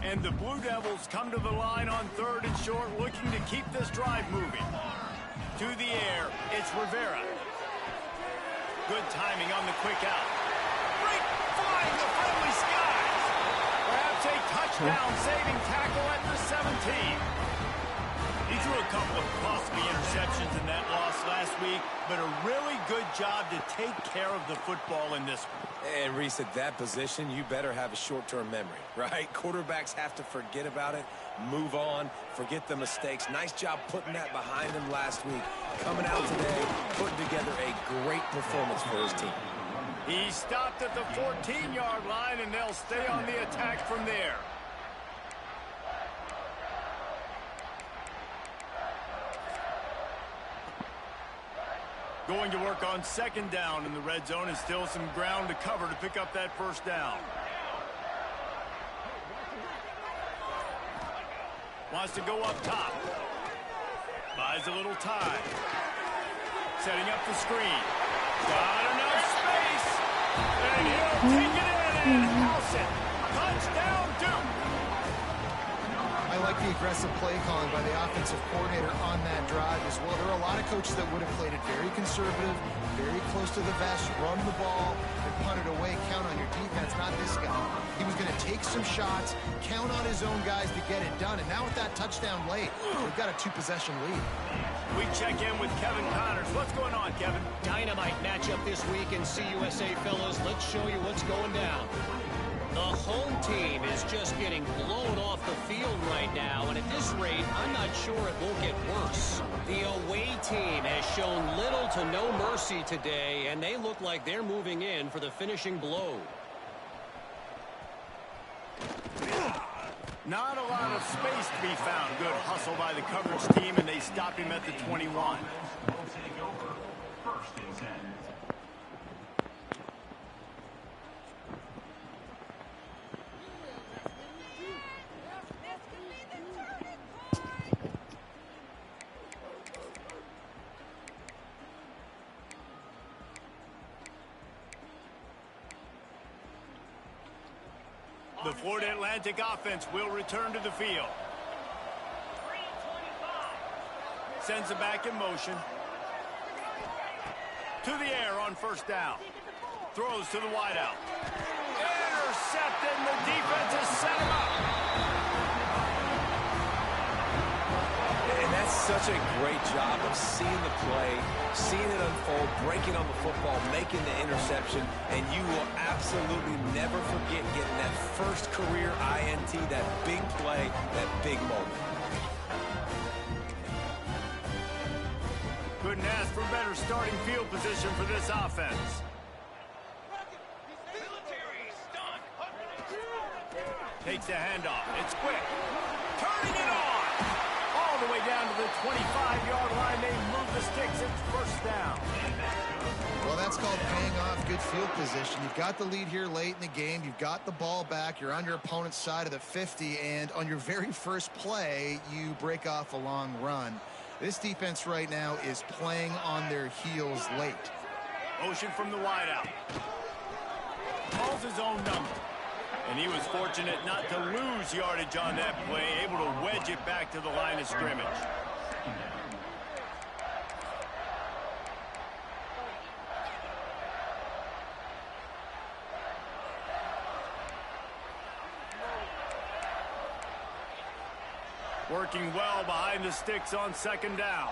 And the Blue Devils come to the line on 3rd and short, looking to keep this drive moving. To the air, it's Rivera. Good timing on the quick out. Break flying the friendly skies. Perhaps a touchdown-saving tackle at the 17. He threw a couple of costly interceptions in that loss last week, but a really good job to take care of the football in this one. And Reese, at that position, you better have a short-term memory, right? Quarterbacks have to forget about it, move on, forget the mistakes. Nice job putting that behind him last week. Coming out today, putting together a great performance for his team. He stopped at the 14-yard line, and they'll stay on the attack from there. Going to work on 2nd down in the red zone, and still some ground to cover to pick up that 1st down. Wants to go up top. Buys a little time. Setting up the screen. Got enough space. And he'll take it in and house it. Touchdown, Duke. I like the aggressive play calling by the offensive coordinator on that drive as well. There are a lot of coaches that would have played it very conservative, very close to the vest, run the ball, and punt it away. Count on your defense, not this guy. He was going to take some shots, count on his own guys to get it done. And now with that touchdown late, we've got a 2-possession lead. We check in with Kevin Connors. What's going on, Kevin? Dynamite matchup this week in CUSA, fellas. Let's show you what's going down. The home team is just getting blown off the field right now, and at this rate, I'm not sure it won't get worse. The away team has shown little to no mercy today, and they look like they're moving in for the finishing blow. Not a lot of space to be found. Good hustle by the coverage team, and they stop him at the 21. Will take over 1st and 10. The Florida Atlantic offense will return to the field. Sends it back in motion. To the air on 1st down. Throws to the wideout. Intercepted, and the defense has set him up. And that's such a great job of seeing the play, seeing it unfold, breaking on the football, making the interception, and you will absolutely never forget getting that first career INT, that big play, that big moment. Couldn't ask for better starting field position for this offense. Takes the handoff. It's quick. Turning it on. All the way down to the 25-yard line. They move the sticks. It's first down. Well, that's called paying off good field position. You've got the lead here late in the game. You've got the ball back. You're on your opponent's side of the 50. And on your very first play, you break off a long run. This defense right now is playing on their heels late. Motion from the wideout. Calls his own number. And he was fortunate not to lose yardage on that play, able to wedge it back to the line of scrimmage. Working well behind the sticks on second down.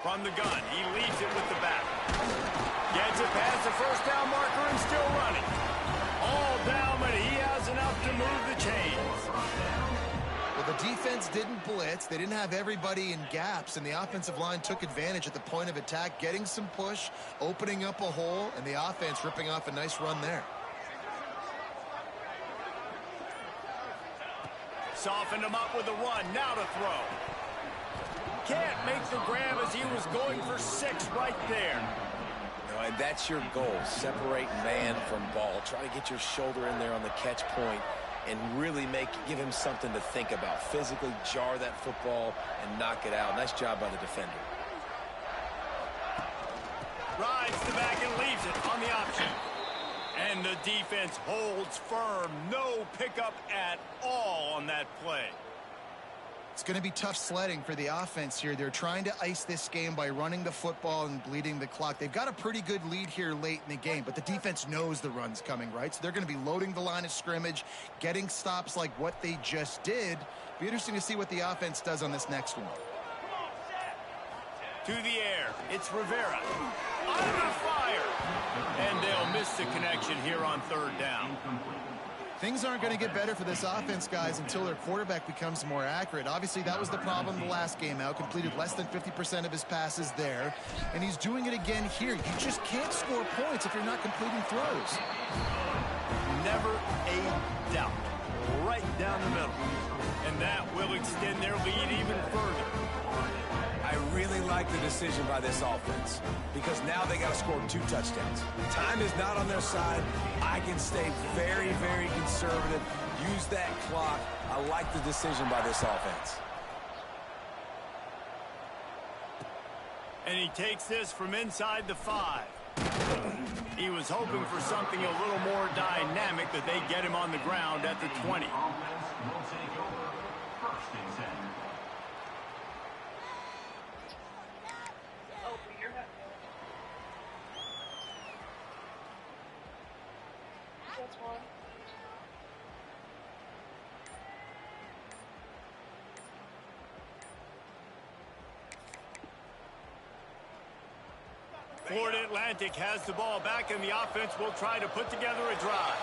From the gun, he leads it with the back. Gets it past the first down marker and still running. All down, but he has enough to move the chains. Well, the defense didn't blitz. They didn't have everybody in gaps, and the offensive line took advantage at the point of attack, getting some push, opening up a hole, and the offense ripping off a nice run there. Softened him up with a run. Now to throw. Can't make the grab as he was going for 6 right there. And that's your goal. Separate man from ball. Try to get your shoulder in there on the catch point and really give him something to think about. Physically jar that football and knock it out. Nice job by the defender. Rides the back and leaves it on the option. And the defense holds firm. No pickup at all on that play. It's going to be tough sledding for the offense here. They're trying to ice this game by running the football and bleeding the clock. They've got a pretty good lead here late in the game, but the defense knows the run's coming, right? So they're going to be loading the line of scrimmage, getting stops like what they just did. Be interesting to see what the offense does on this next one. To the air. It's Rivera. Under fire. And they'll miss the connection here on third down. Things aren't going to get better for this offense, guys, until their quarterback becomes more accurate. Obviously, that was the problem the last game out. Completed less than 50% of his passes there. And he's doing it again here. You just can't score points if you're not completing throws. Never a doubt. Right down the middle. And that will extend their lead even further. I really like the decision by this offense because now they got to score 2 touchdowns. Time is not on their side. I can stay very, very conservative. Use that clock. I like the decision by this offense. And he takes this from inside the 5. He was hoping for something a little more dynamic, that they get him on the ground at the 20. Offense will take over. First and 10. Florida Atlantic has the ball back, and the offense will try to put together a drive.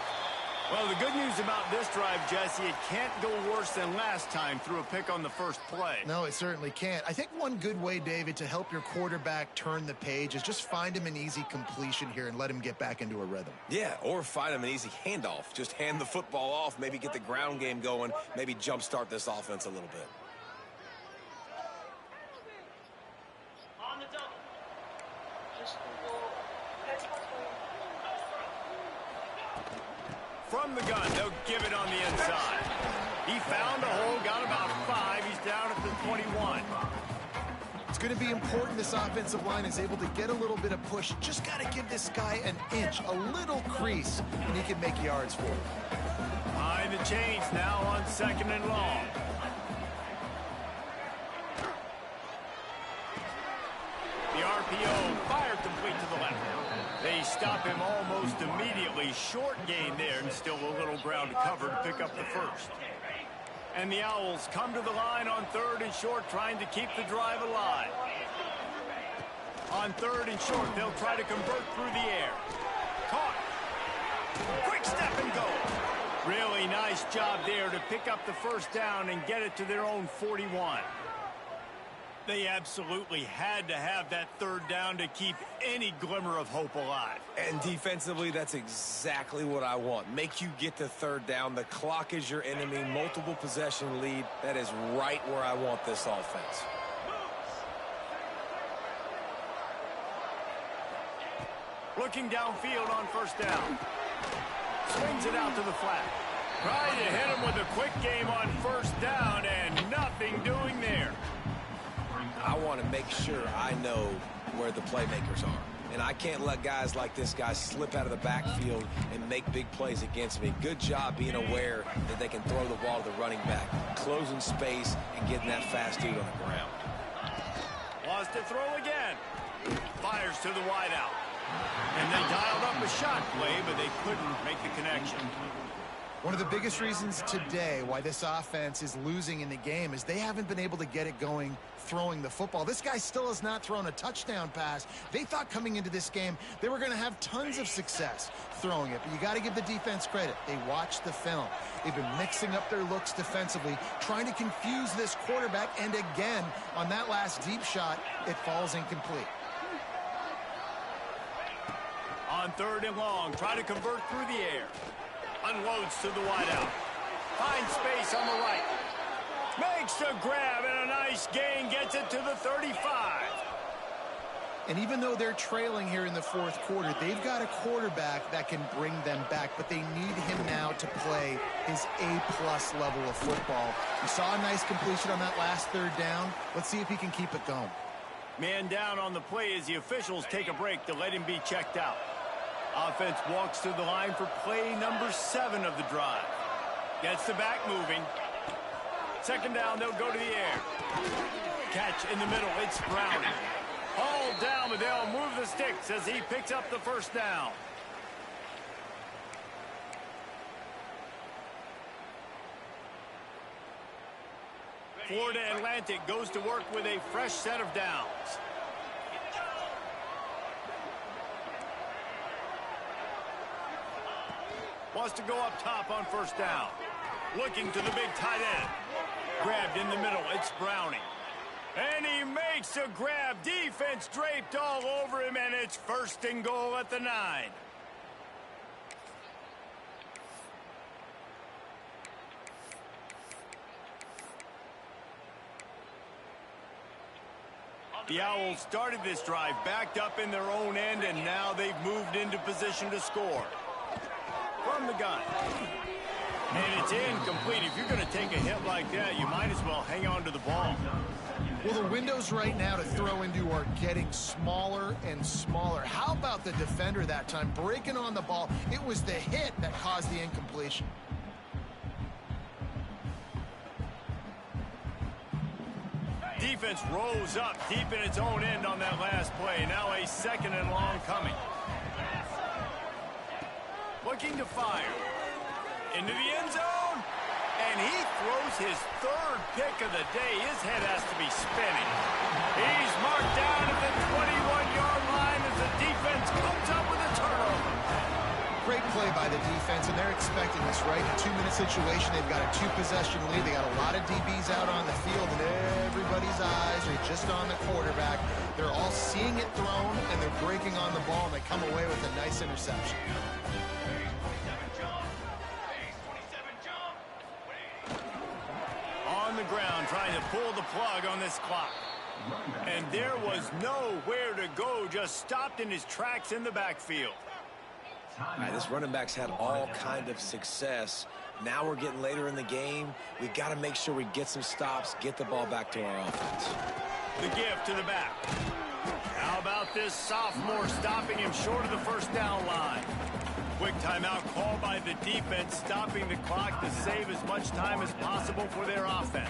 Well, the good news about this drive, Jesse, it can't go worse than last time through a pick on the first play. No, it certainly can't. I think one good way, David, to help your quarterback turn the page is just find him an easy completion here and let him get back into a rhythm. Yeah, or find him an easy handoff. Just hand the football off, maybe get the ground game going, maybe jumpstart this offense a little bit. From the gun, they'll give it on the inside. He found a hole, got about 5. He's down at the 21. It's going to be important this offensive line is able to get a little bit of push. Just got to give this guy an inch, a little crease, and he can make yards for it. Behind the chains now on 2nd and long. The RPO fired complete to the left. They stop him almost immediately. Short gain there, and still a little ground to cover to pick up the first. And the Owls come to the line on 3rd and short, trying to keep the drive alive. On 3rd and short, they'll try to convert through the air. Caught. Quick step and go. Really nice job there to pick up the first down and get it to their own 41. They absolutely had to have that 3rd down to keep any glimmer of hope alive. And defensively, that's exactly what I want. Make you get to 3rd down. The clock is your enemy. Multiple possession lead. That is right where I want this offense. Looking downfield on 1st down. Swings it out to the flat. Trying to hit him with a quick game on 1st down, and nothing doing there. I want to make sure I know where the playmakers are. And I can't let guys like this guy slip out of the backfield and make big plays against me. Good job being aware that they can throw the ball to the running back, closing space, and getting that fast dude on the ground. Wants to throw again. Fires to the wideout. And they dialed up a shot play, but they couldn't make the connection. One of the biggest reasons today why this offense is losing in the game is they haven't been able to get it going throwing the football. This guy still has not thrown a touchdown pass. They thought coming into this game they were going to have tons of success throwing it, but you got to give the defense credit. They watched the film. They've been mixing up their looks defensively, trying to confuse this quarterback, and again, on that last deep shot, it falls incomplete. On 3rd and long, try to convert through the air. Unloads to the wideout. Finds space on the right. Makes the grab, and a nice gain gets it to the 35. And even though they're trailing here in the 4th quarter, they've got a quarterback that can bring them back, but they need him now to play his A-plus level of football. We saw a nice completion on that last 3rd down. Let's see if he can keep it going. Man down on the play as the officials take a break to let him be checked out. Offense walks to the line for play number 7 of the drive. Gets the back moving. 2nd down, they'll go to the air. Catch in the middle, it's Browning. Hauled down, but they'll move the sticks as he picks up the 1st down. Florida Atlantic goes to work with a fresh set of downs. Wants to go up top on 1st down. Looking to the big tight end. Grabbed in the middle. It's Browning. And he makes a grab. Defense draped all over him, and it's 1st and goal at the 9. The Owls started this drive backed up in their own end, and now they've moved into position to score. From the gun. And it's incomplete. If you're going to take a hit like that, you might as well hang on to the ball. Well, the windows right now to throw into are getting smaller and smaller. How about the defender that time breaking on the ball? It was the hit that caused the incompletion. Defense rose up deep in its own end on that last play. Now a 2nd and long coming. Looking to fire. Into the end zone. And he throws his 3rd pick of the day. His head has to be spinning. He's marked down at the 21-yard line as the defense comes up with a turnover. Great play by the defense, and they're expecting this, right? In a 2-minute situation, they've got a 2-possession lead. They got a lot of DBs out on the field, and everybody's eyes are just on the quarterback. They're all seeing it thrown, and they're breaking on the ball, and they come away with a nice interception. On the ground, trying to pull the plug on this clock. And there was nowhere to go, just stopped in his tracks in the backfield. All right, this running back's had all kind of success. Now we're getting later in the game. We got to make sure we get some stops, get the ball back to our offense. The give to the back. How about this sophomore stopping him short of the 1st down line? Quick timeout called by the defense, stopping the clock to save as much time as possible for their offense.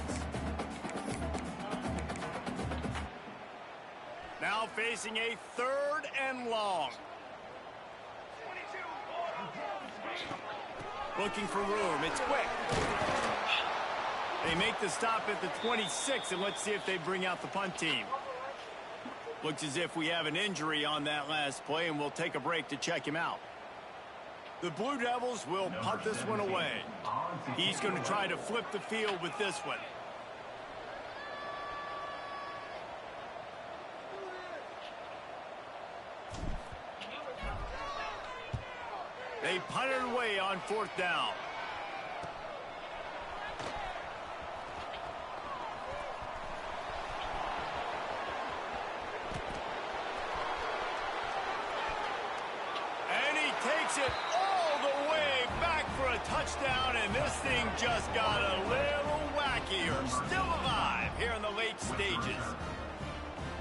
Now facing a 3rd and long. Looking for room. It's quick. They make the stop at the 26, and let's see if they bring out the punt team. Looks as if we have an injury on that last play, and we'll take a break to check him out. The Blue Devils will punt this one away. He's going to try to flip the field with this one. They punt it away on 4th down. And he takes it all the way back for a touchdown, and this thing just got a little wackier. Still alive here in the late stages.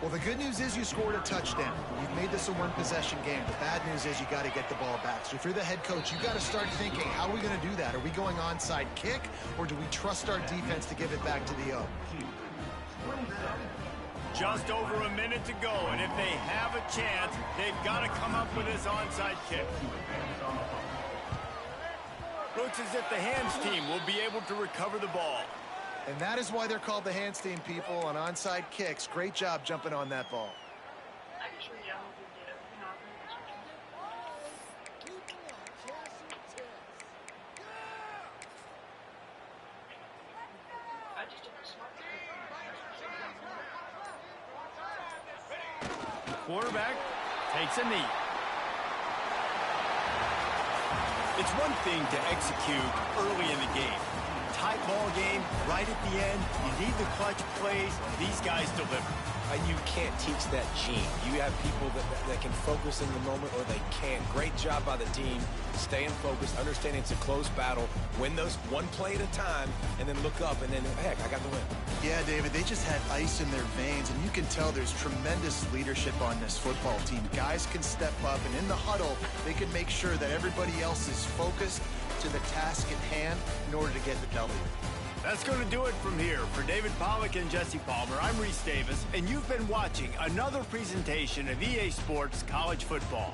Well, the good news is you scored a touchdown. You've made this a one-possession game. The bad news is you got to get the ball back. So if you're the head coach, you got to start thinking, how are we going to do that? Are we going onside kick, or do we trust our defense to give it back to the O? Just over a minute to go, and if they have a chance, they've got to come up with this onside kick. Looks as if the hands team will be able to recover the ball. And that is why they're called the hands team, people, on onside kicks. Great job jumping on that ball. Quarterback takes a knee. It's one thing to execute early in the game. Tight ball game, right at the end. You need the clutch plays. These guys deliver. You can't teach that gene. You have people that can focus in the moment, or they can't. Great job by the team, staying focused, understanding it's a close battle, win those one play at a time, and then look up, and then, heck, I got the win. Yeah, David, they just had ice in their veins, and you can tell there's tremendous leadership on this football team. Guys can step up, and in the huddle, they can make sure that everybody else is focused to the task at hand in order to get the W. That's going to do it from here. For David Pollack and Jesse Palmer, I'm Reese Davis, and you've been watching another presentation of EA Sports College Football.